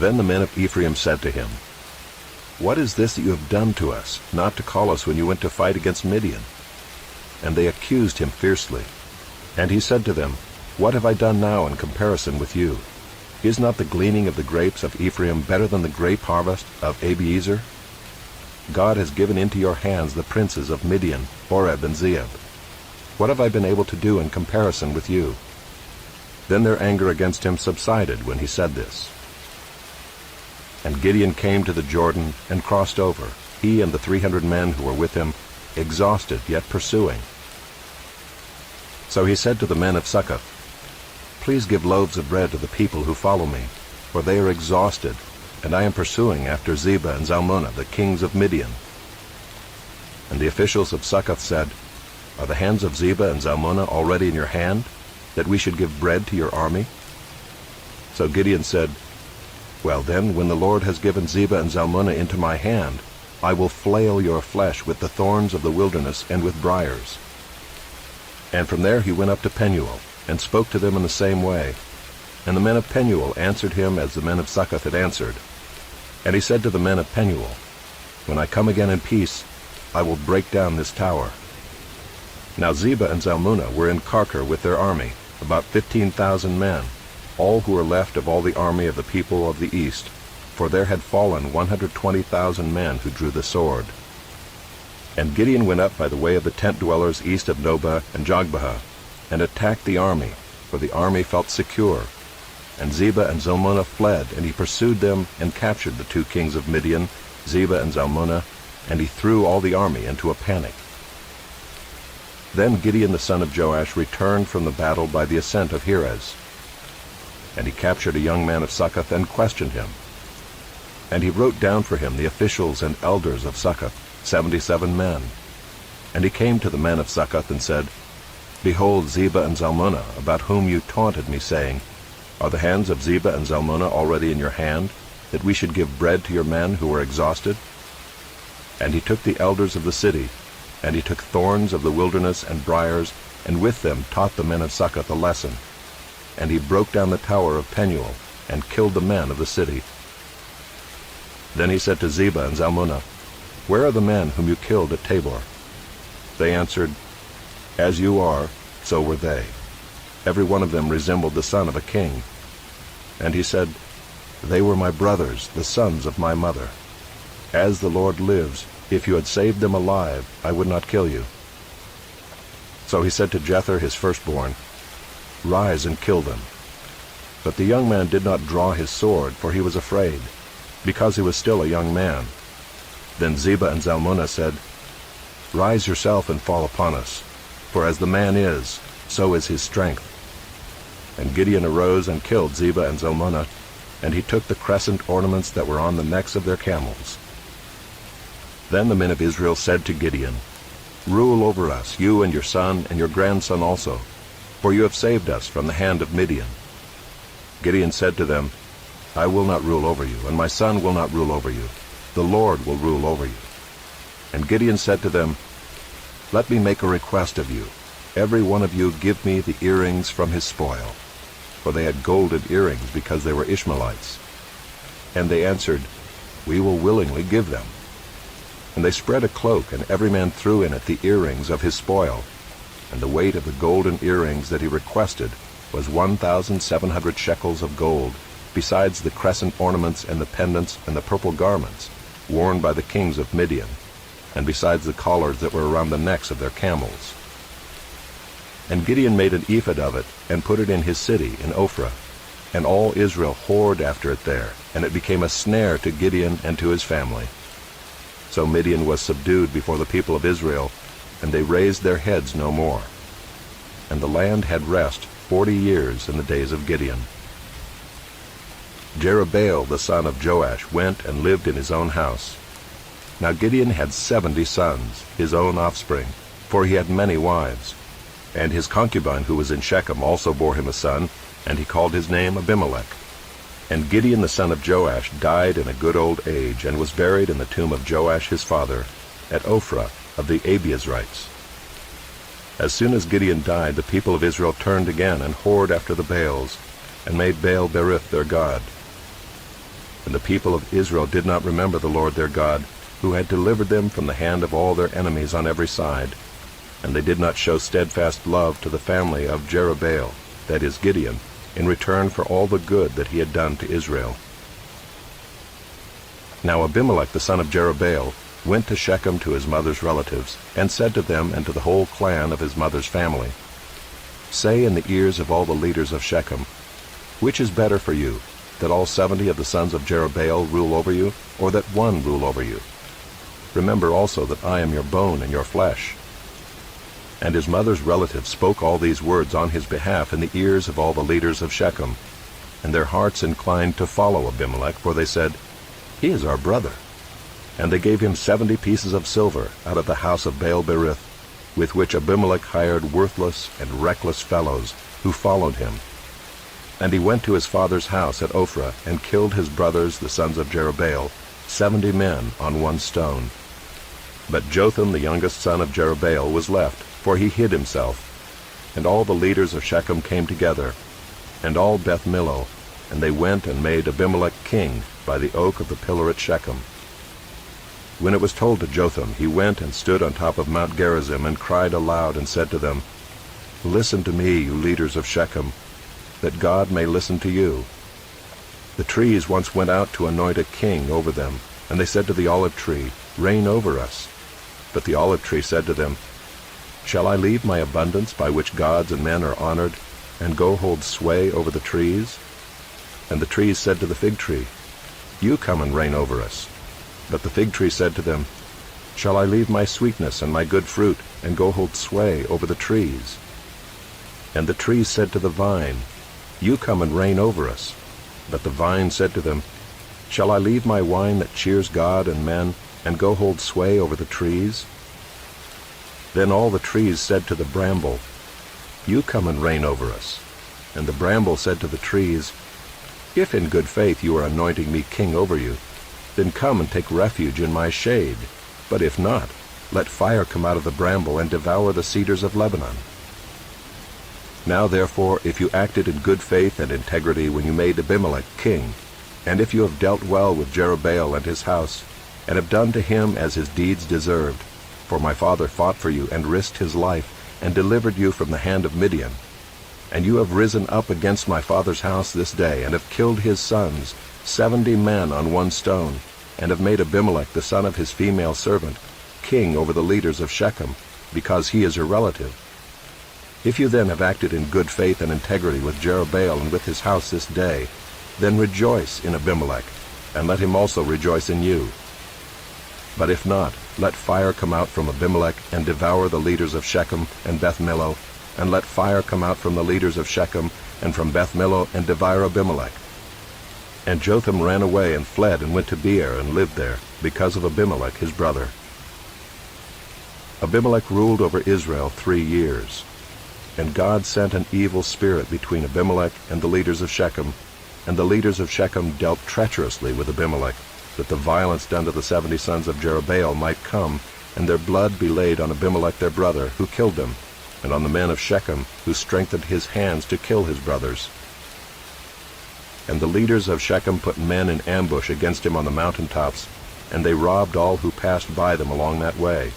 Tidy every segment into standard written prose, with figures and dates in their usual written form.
Then the men of Ephraim said to him, "What is this that you have done to us, not to call us when you went to fight against Midian?" And they accused him fiercely. And he said to them, "What have I done now in comparison with you? Is not the gleaning of the grapes of Ephraim better than the grape harvest of Abiezer? God has given into your hands the princes of Midian, Oreb and Zeeb. What have I been able to do in comparison with you?" Then their anger against him subsided when he said this. And Gideon came to the Jordan and crossed over, he and the 300 men who were with him, exhausted yet pursuing. So he said to the men of Succoth, "Please give loaves of bread to the people who follow me, for they are exhausted, and I am pursuing after Zebah and Zalmunna, the kings of Midian." And the officials of Succoth said, "Are the hands of Zebah and Zalmunna already in your hand, that we should give bread to your army?" So Gideon said, "Well then, when the Lord has given Zebah and Zalmunna into my hand, I will flail your flesh with the thorns of the wilderness and with briars." And from there he went up to Penuel, and spoke to them in the same way. And the men of Penuel answered him as the men of Succoth had answered. And he said to the men of Penuel, "When I come again in peace, I will break down this tower." Now Zebah and Zalmunna were in Karkor with their army, about 15,000 men, all who were left of all the army of the people of the east, for there had fallen 120,000 men who drew the sword. And Gideon went up by the way of the tent dwellers east of Nobah and Jogbehah, and attacked the army, for the army felt secure. And Zebah and Zalmunna fled, and he pursued them and captured the 2 kings of Midian, Zebah and Zalmunna, and he threw all the army into a panic. Then Gideon the son of Joash returned from the battle by the ascent of Heres. And he captured a young man of Succoth and questioned him. And he wrote down for him the officials and elders of Succoth, 77 men. And he came to the men of Succoth and said, "Behold Zebah and Zalmunna, about whom you taunted me, saying, Are the hands of Zebah and Zalmunna already in your hand, that we should give bread to your men who are exhausted?" And he took the elders of the city, and he took thorns of the wilderness and briars, and with them taught the men of Succoth a lesson. And he broke down the tower of Penuel, and killed the men of the city. Then he said to Zebah and Zalmunna, "Where are the men whom you killed at Tabor?" They answered, "As you are, so were they. Every one of them resembled the son of a king." And he said, "They were my brothers, the sons of my mother. As the Lord lives, if you had saved them alive, I would not kill you." So he said to Jether his firstborn, "Rise and kill them." But the young man did not draw his sword, for he was afraid, because he was still a young man. Then Zebah and Zalmunna said, "Rise yourself and fall upon us, for as the man is, so is his strength." And Gideon arose and killed Zebah and Zalmunna, and he took the crescent ornaments that were on the necks of their camels. Then the men of Israel said to Gideon, "Rule over us, you and your son and your grandson also, for you have saved us from the hand of Midian." Gideon said to them, "I will not rule over you, and my son will not rule over you. The Lord will rule over you." And Gideon said to them, "Let me make a request of you. Every one of you give me the earrings from his spoil." For they had golden earrings because they were Ishmaelites. And they answered, "We will willingly give them." And they spread a cloak, and every man threw in it the earrings of his spoil. And the weight of the golden earrings that he requested was 1,700 shekels of gold, besides the crescent ornaments and the pendants and the purple garments worn by the kings of Midian, and besides the collars that were around the necks of their camels. And Gideon made an ephod of it, and put it in his city, in Ophrah. And all Israel whored after it there, and it became a snare to Gideon and to his family. So Midian was subdued before the people of Israel, and they raised their heads no more. And the land had rest 40 years in the days of Gideon. Jerubbaal the son of Joash went and lived in his own house. Now Gideon had 70 sons, his own offspring, for he had many wives. And his concubine who was in Shechem also bore him a son, and he called his name Abimelech. And Gideon the son of Joash died in a good old age, and was buried in the tomb of Joash his father, at Ophrah of the Abiezrites. As soon as Gideon died, the people of Israel turned again and whored after the Baals, and made Baal-berith their god. And the people of Israel did not remember the Lord their God, who had delivered them from the hand of all their enemies on every side. And they did not show steadfast love to the family of Jerubbaal, that is Gideon, in return for all the good that he had done to Israel. Now Abimelech the son of Jerubbaal went to Shechem to his mother's relatives, and said to them and to the whole clan of his mother's family, Say in the ears of all the leaders of Shechem, Which is better for you, that all 70 of the sons of Jerubbaal rule over you, or that one rule over you? Remember also that I am your bone and your flesh. And his mother's relatives spoke all these words on his behalf in the ears of all the leaders of Shechem. And their hearts inclined to follow Abimelech, for they said, He is our brother. And they gave him 70 pieces of silver out of the house of Baal-berith, with which Abimelech hired worthless and reckless fellows, who followed him. And he went to his father's house at Ophrah, and killed his brothers the sons of Jerubbaal, 70 men on one stone. But Jotham the youngest son of Jerubbaal was left, for he hid himself. And all the leaders of Shechem came together, and all Beth Millo, and they went and made Abimelech king by the oak of the pillar at Shechem. When it was told to Jotham, he went and stood on top of Mount Gerizim, and cried aloud, and said to them, Listen to me, you leaders of Shechem, that God may listen to you. The trees once went out to anoint a king over them, and they said to the olive tree, Reign over us. But the olive tree said to them, Shall I leave my abundance by which gods and men are honored, and go hold sway over the trees? And the trees said to the fig tree, You come and reign over us. But the fig tree said to them, Shall I leave my sweetness and my good fruit, and go hold sway over the trees? And the trees said to the vine, You come and reign over us. But the vine said to them, Shall I leave my wine that cheers God and men, and go hold sway over the trees? Then all the trees said to the bramble, You come and reign over us. And the bramble said to the trees, If in good faith you are anointing me king over you, then come and take refuge in my shade. But if not, let fire come out of the bramble and devour the cedars of Lebanon. Now therefore, if you acted in good faith and integrity when you made Abimelech king, and if you have dealt well with Jerubbaal and his house, and have done to him as his deeds deserved, for my father fought for you and risked his life, and delivered you from the hand of Midian, and you have risen up against my father's house this day, and have killed his sons, 70 men on one stone, and have made Abimelech the son of his female servant king over the leaders of Shechem, because he is your relative. If you then have acted in good faith and integrity with Jerubbaal and with his house this day, then rejoice in Abimelech, and let him also rejoice in you. But if not, let fire come out from Abimelech and devour the leaders of Shechem and Beth Millo, and let fire come out from the leaders of Shechem and from Beth Millo and devour Abimelech. And Jotham ran away and fled and went to Beer and lived there, because of Abimelech his brother. Abimelech ruled over Israel 3 years. And God sent an evil spirit between Abimelech and the leaders of Shechem, and the leaders of Shechem dealt treacherously with Abimelech, that the violence done to the 70 sons of Jerubbaal might come, and their blood be laid on Abimelech their brother, who killed them, and on the men of Shechem, who strengthened his hands to kill his brothers. And the leaders of Shechem put men in ambush against him on the mountaintops, and they robbed all who passed by them along that way.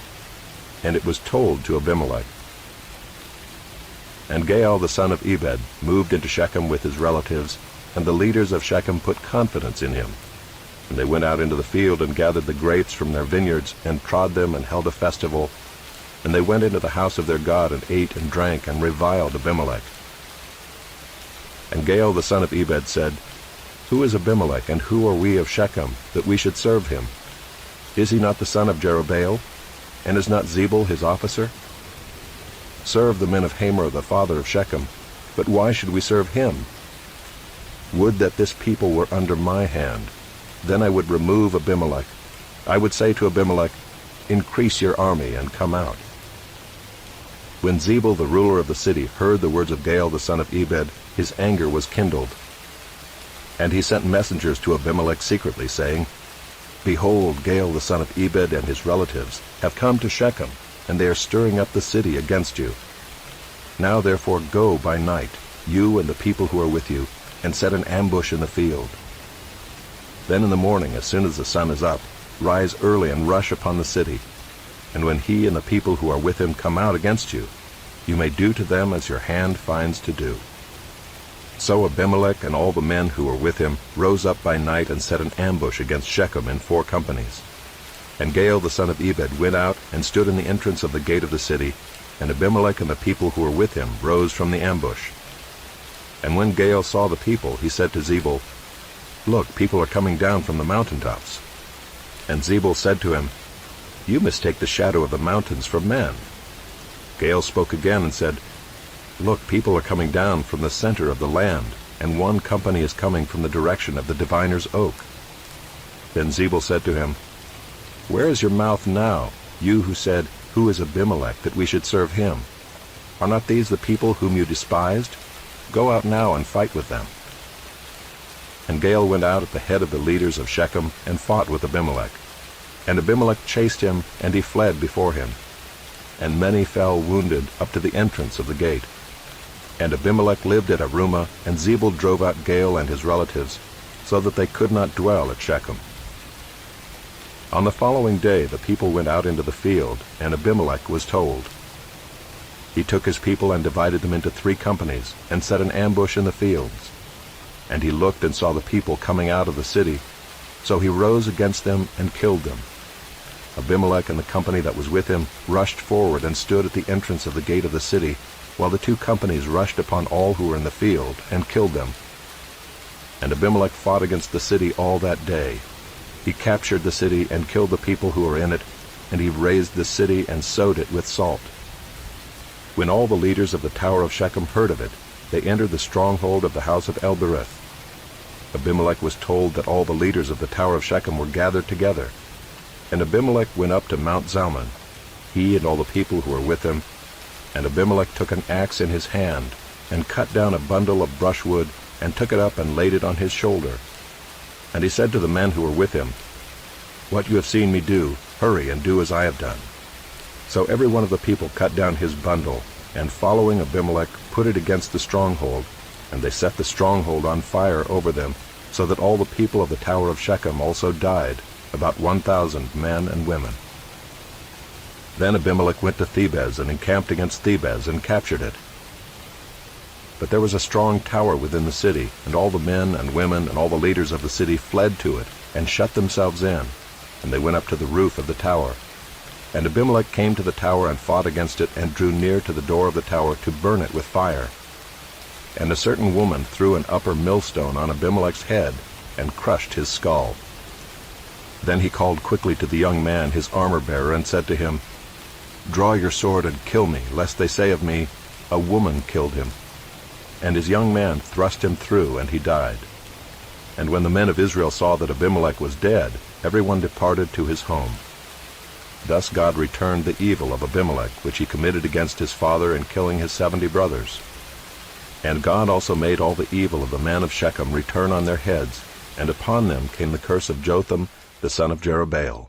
And it was told to Abimelech. And Gaal the son of Ebed moved into Shechem with his relatives, and the leaders of Shechem put confidence in him. And they went out into the field and gathered the grapes from their vineyards, and trod them, and held a festival. And they went into the house of their God, and ate and drank, and reviled Abimelech. And Gaal the son of Ebed said, Who is Abimelech, and who are we of Shechem, that we should serve him? Is he not the son of Jerubbaal? And is not Zebul his officer? Serve the men of Hamor the father of Shechem, but why should we serve him? Would that this people were under my hand, then I would remove Abimelech. I would say to Abimelech, Increase your army, and come out. When Zebul the ruler of the city heard the words of Gaal the son of Ebed, his anger was kindled. And he sent messengers to Abimelech secretly, saying, Behold, Gaal the son of Ebed and his relatives have come to Shechem, and they are stirring up the city against you. Now therefore go by night, you and the people who are with you, and set an ambush in the field. Then in the morning, as soon as the sun is up, rise early and rush upon the city. And when he and the people who are with him come out against you, you may do to them as your hand finds to do." So Abimelech and all the men who were with him rose up by night and set an ambush against Shechem in 4 companies. And Gaal the son of Ebed went out and stood in the entrance of the gate of the city, and Abimelech and the people who were with him rose from the ambush. And when Gaal saw the people, he said to Zebul, "Look, people are coming down from the mountaintops." And Zebul said to him, "You mistake the shadow of the mountains for men." Gaal spoke again and said, "Look, people are coming down from the center of the land, and 1 company is coming from the direction of the diviner's oak." Then Zebul said to him, "Where is your mouth now, you who said, 'Who is Abimelech, that we should serve him?' Are not these the people whom you despised? Go out now and fight with them." And Gaal went out at the head of the leaders of Shechem and fought with Abimelech. And Abimelech chased him, and he fled before him. And many fell wounded up to the entrance of the gate. And Abimelech lived at Arumah, and Zebul drove out Gaal and his relatives, so that they could not dwell at Shechem. On the following day the people went out into the field, and Abimelech was told. He took his people and divided them into 3 companies, and set an ambush in the fields. And he looked and saw the people coming out of the city, so he rose against them and killed them. Abimelech and the company that was with him rushed forward and stood at the entrance of the gate of the city, while the 2 companies rushed upon all who were in the field and killed them. And Abimelech fought against the city all that day. He captured the city and killed the people who were in it, and he razed the city and sowed it with salt. When all the leaders of the tower of Shechem heard of it, they entered the stronghold of the house of Elbereth. Abimelech was told that all the leaders of the tower of Shechem were gathered together. And Abimelech went up to Mount Zalmon, he and all the people who were with him. And Abimelech took an axe in his hand, and cut down a bundle of brushwood, and took it up and laid it on his shoulder. And he said to the men who were with him, "What you have seen me do, hurry and do as I have done." So every one of the people cut down his bundle, and following Abimelech put it against the stronghold, and they set the stronghold on fire over them, so that all the people of the tower of Shechem also died, about 1,000 men and women. Then Abimelech went to Thebez and encamped against Thebez and captured it. But there was a strong tower within the city, and all the men and women and all the leaders of the city fled to it and shut themselves in, and they went up to the roof of the tower. And Abimelech came to the tower and fought against it, and drew near to the door of the tower to burn it with fire. And a certain woman threw an upper millstone on Abimelech's head and crushed his skull. Then he called quickly to the young man, his armor-bearer, and said to him, "Draw your sword and kill me, lest they say of me, 'A woman killed him.'" And his young man thrust him through, and he died. And when the men of Israel saw that Abimelech was dead, every one departed to his home. Thus God returned the evil of Abimelech, which he committed against his father in killing his 70 brothers. And God also made all the evil of the men of Shechem return on their heads, and upon them came the curse of Jotham the son of Jerubbaal.